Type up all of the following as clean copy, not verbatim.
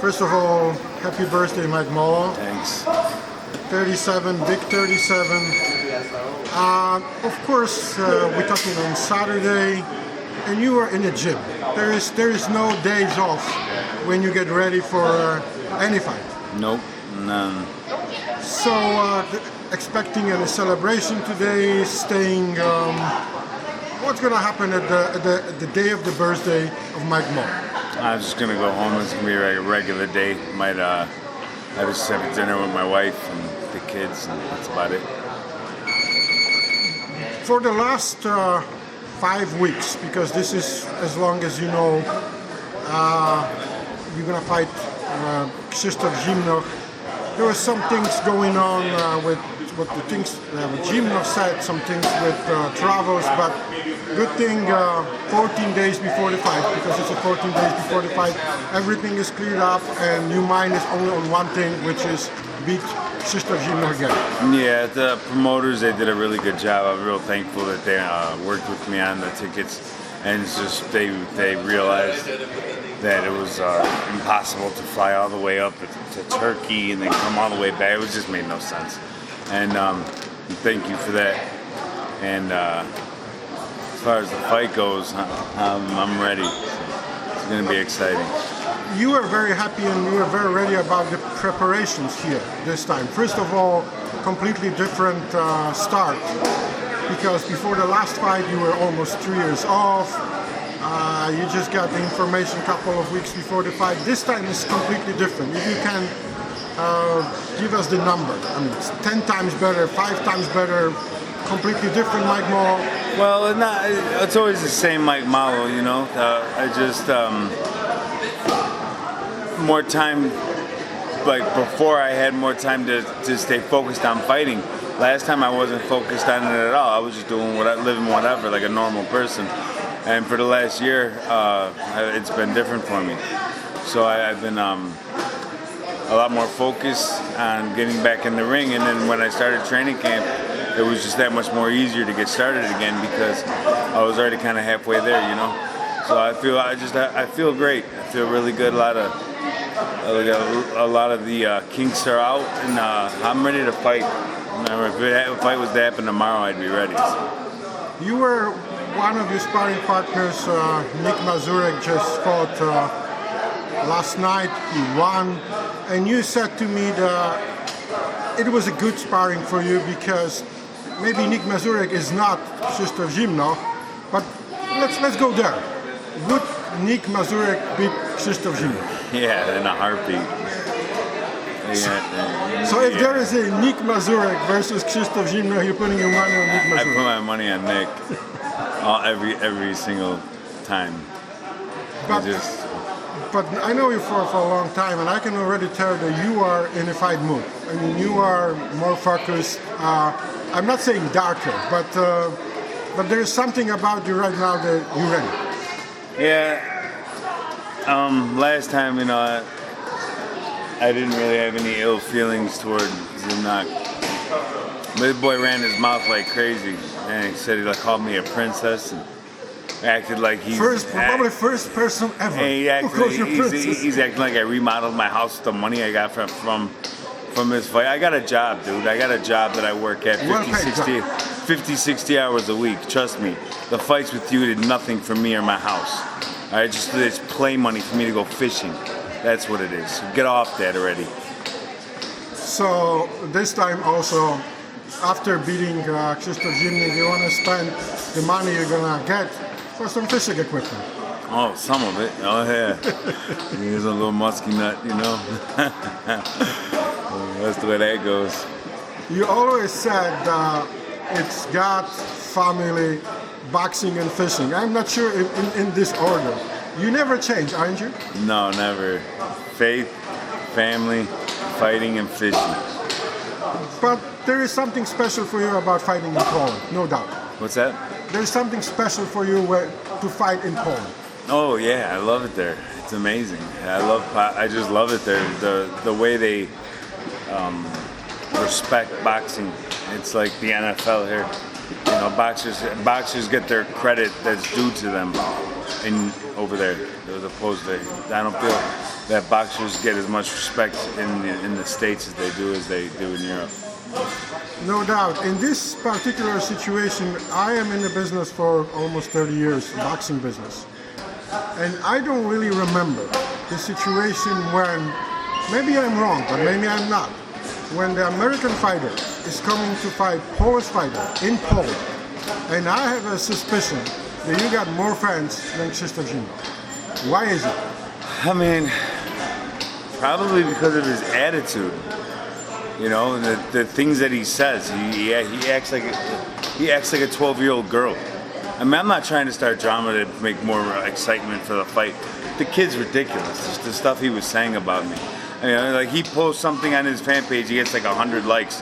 First of all, happy birthday, Mike Mollo. Thanks. 37, big 37. Of course, we're talking on Saturday, and you are in the gym. There is no days off when you get ready for any fight. Nope, none. So, expecting a celebration today, staying. What's going to happen at the day of the birthday of Mike Mollo? I'm just gonna go home. It's gonna be a regular day. Might I just have a dinner with my wife and the kids, and that's about it. For the last 5 weeks, because this is as long as you know, you're gonna fight Szczecin. There were some things going on with what the things Zimnoch said, some things with travels, but good thing 14 days before the fight, because it's a 14 days before the fight, everything is cleared up and your mind is only on one thing, which is beat Szczecin again. Yeah, the promoters, they did a really good job. I'm real thankful that they worked with me on the tickets, and it's just they realized that it was impossible to fly all the way up to Turkey and then come all the way back. It just made no sense. And thank you for that. And as far as the fight goes, I'm ready. It's going to be exciting. You are very happy and you are very ready about the preparations here this time. First of all, completely different start, because before the last fight you were almost 3 years off. You just got the information a couple of weeks before the fight. This time is completely different. If you can give us the number. I mean, it's 10 times better, 5 times better, completely different Mike Mollo. Well, it's always the same Mike Mollo, you know. I just more time. Like before, I had more time to stay focused on fighting. Last time I wasn't focused on it at all. I was just doing living whatever, like a normal person. And for the last year, it's been different for me. So I've been a lot more focused on getting back in the ring. And then when I started training camp, it was just that much more easier to get started again because I was already kind of halfway there, you know. So I feel great. I feel really good. A lot of the kinks are out, and I'm ready to fight. Remember, if a fight was to happen tomorrow, I'd be ready. You were one of your sparring partners, Nick Mazurek, just fought last night. He won, and you said to me that it was a good sparring for you because maybe Nick Mazurek is not Szczecin, but let's go there. Would Nick Mazurek beat Szczecin? Yeah, in a heartbeat. So if there is a Nick Mazurek versus Szczecin, you're putting your money on Nick Mazurek? I put my money on Nick every single time. But I know you for a long time, and I can already tell that you are in a fight mood. I mean, you are more focused. I'm not saying darker, but there is something about you right now that you're ready. Yeah. Last time, you know, I didn't really have any ill feelings toward Zimnoch. But the boy ran his mouth like crazy, and he said he called me a princess and acted like he's probably first person ever. He's acting like I remodeled my house with the money I got from this fight. I got a job, dude. I got a job that I work at 50, 60 hours a week. Trust me. The fights with you did nothing for me or my house. All right, it's play money for me to go fishing. That's what it is. So get off that already. So this time also, after beating Szczecin, you want to spend the money you're gonna get for some fishing equipment. Oh, some of it. Oh yeah. He's a little musky nut, you know. That's the way that goes. You always said it's God, family, boxing and fishing. I'm not sure in this order. You never change, aren't you? No, never. Faith, family, fighting, and fishing. But there is something special for you about fighting in Poland, no doubt. What's that? There's something special for you to fight in Poland. Oh yeah, I love it there. It's amazing. I just love it there. The way they respect boxing. It's like the NFL here. You know, boxers get their credit that's due to them. over there as opposed to. I don't feel that boxers get as much respect in the States as they do in Europe. No doubt. In this particular situation, I am in the business for almost 30 years, boxing business. And I don't really remember the situation when, maybe I'm wrong, but maybe I'm not, when the American fighter is coming to fight Polish fighter in Poland. And I have a suspicion that you got more fans than Krzysztof Zimnoch. Why is it? I mean, probably because of his attitude. You know, the things that he says. He acts like a 12-year-old girl. I mean, I'm not trying to start drama to make more excitement for the fight. The kid's ridiculous. Just the stuff he was saying about me. You know, like he posts something on his fan page, he gets like 100 likes.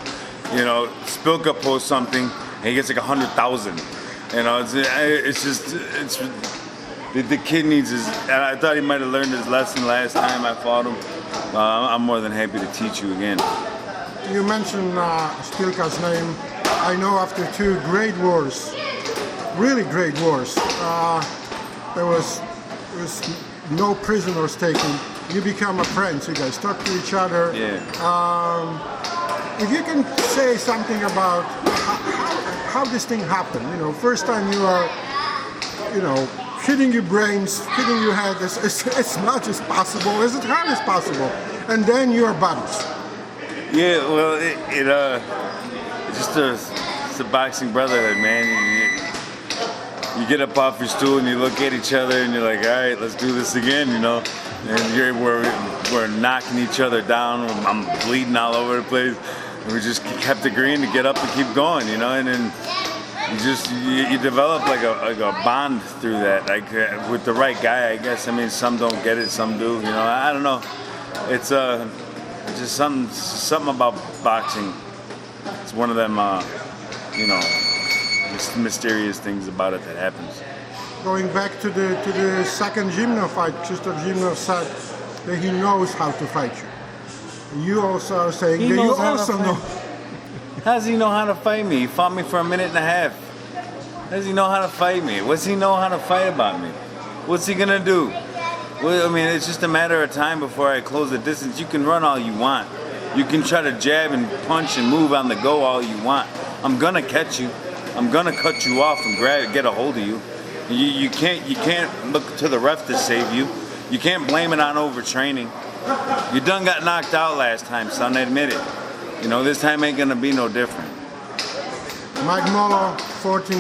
You know, Spilka posts something, and he gets like 100,000. You know, the kid needs his. And I thought he might have learned his lesson last time I fought him. I'm more than happy to teach you again. You mentioned Spilka's name. I know after two great wars, really great wars, there was no prisoners taken. You become a friend. You guys talk to each other. Yeah. If you can say something about how this thing happened. You know, first time you are, you know, hitting your brains, hitting your head as much as possible, as hard as possible, and then you are buddies. Yeah, well, it's a boxing brotherhood, man. You get up off your stool and you look at each other and you're like, all right, let's do this again, you know. And we're knocking each other down. I'm bleeding all over the place. And we just kept agreeing to get up and keep going, you know. And then you develop like a bond through that, like with the right guy, I guess. I mean, some don't get it, some do. You know, I don't know. It's just something about boxing. It's one of them, you know, mysterious things about it that happens. Going back to the second Zimnoch fight, Krzysztof Zimnoch said that he knows how to fight you. You also are saying that you also know. How does he know how to fight me? He fought me for a minute and a half. How does he know how to fight me? What's he know how to fight about me? What's he gonna do? Well, I mean, it's just a matter of time before I close the distance. You can run all you want. You can try to jab and punch and move on the go all you want. I'm gonna catch you. I'm gonna cut you off and get a hold of you. You can't look to the ref to save you. You can't blame it on overtraining. You done got knocked out last time, son. Admit it. You know, this time ain't gonna be no different. Mike Mollo, 14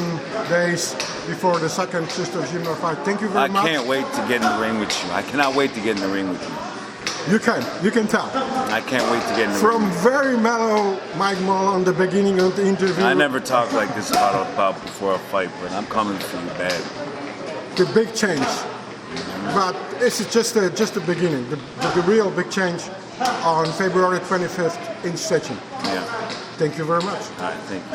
days before the second Krzysztof Zimnoch fight. Thank you very much. I can't wait to get in the ring with you. I cannot wait to get in the ring with you. You can tell. I can't wait to get in the From ring. very mellow Mike Mollo on the beginning of the interview. I never talked like this about before a fight, but I'm coming for you bad. The big change. But it's just the beginning. The real big change on February 25th in Szczecin. Yeah. Thank you very much. All right, thank you.